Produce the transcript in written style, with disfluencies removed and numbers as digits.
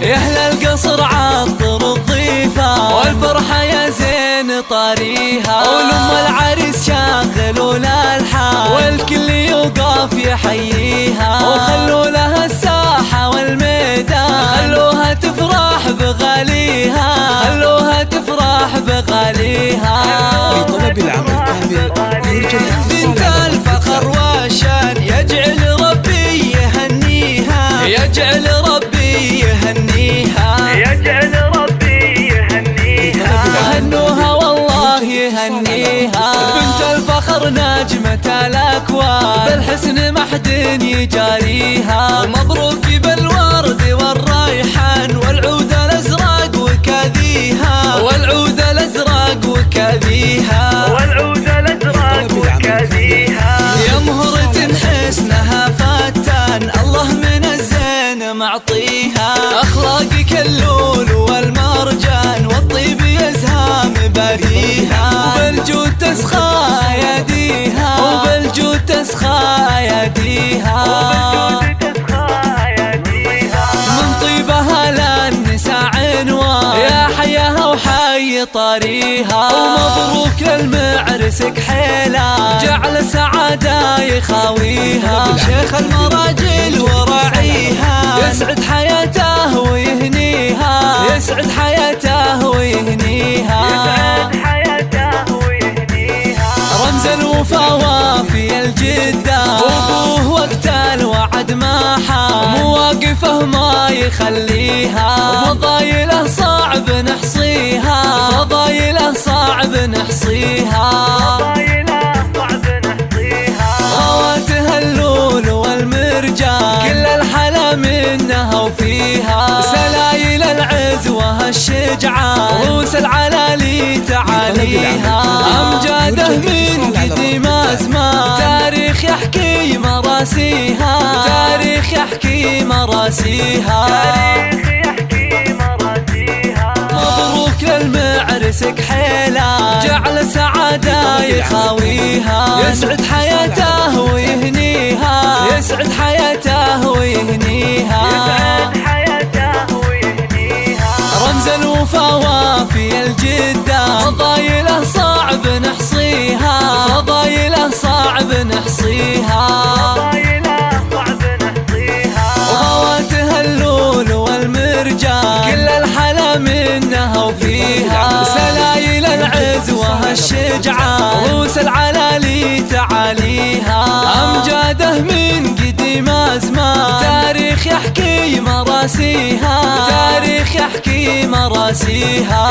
يا أهل القصر عطر الضيفة والفرحة يا زين طاريها، ولم العريس شاغلوا الألحان والكل يوقف يحييها، وخلوا لها الساحة والميدان خلوها تفرح بغاليها، خلوها تفرح بغاليها. لطلب العمل كامل يرجى بنت الفخر والشان يجعل ربي يهنيها، يجعل ربي يهنيها، يجعل ربي يهنيها. هنوها والله يهنيها. بنت الفخر نجمة الأكوان بالحسن ما حد يجاريها، مبروك بالورد والريحان والعود الأزرق وكذيها، والعود الأزرق وكذيها، والعود الأزرق وكذيها. يا مهرة حسنها فتان الله من الزين معطيها، أخلاقك اللول والمرجان والطيب يزهام باقيها، وبالجود تسخى يديها، وبالجود تسخى يديها، من طيبها للنساء عنوان يا حياها وحي طريها، ومبروك للمعرس كحيلة جعل سعادة يخاويها، شيخ المراجل ورعيها يسعد حياته ويهنيها، يسعد حياته ويهنيها، يسعد حياته ويهنيها. رمز الوفا وافي الجدة وابوه وقت الوعد ما حا، مواقفه ما يخليها، فضايله صعب نحصيها، فضايله صعب نحصيها، خواته اللول والمرجان كل الحلا منها وفيها، سلايل العزوة الشجعان روس العلالي تعاليها، أمجاده من قديم أزمان تاريخ يحكي مراسيها، تاريخ يحكي مراسيها، مبروك للمعرس كحيلة جعل سعادة يخاويها، يسعد حياته ويهنيها، يسعد حياته ويهنيها، يسعد حياته ويهنيها. رمز الوفا وافي الجدة فضايله صعب نحصيها، فضايله صعب نحصيها، وخواته اللول والمرجان كل الحلا منها وفيها، سلايل العزوة الشجعان روس العلالي تعاليها، أمجاده من قديم أزمان تاريخ يحكي مراسيها، تاريخ يحكي مراسيها.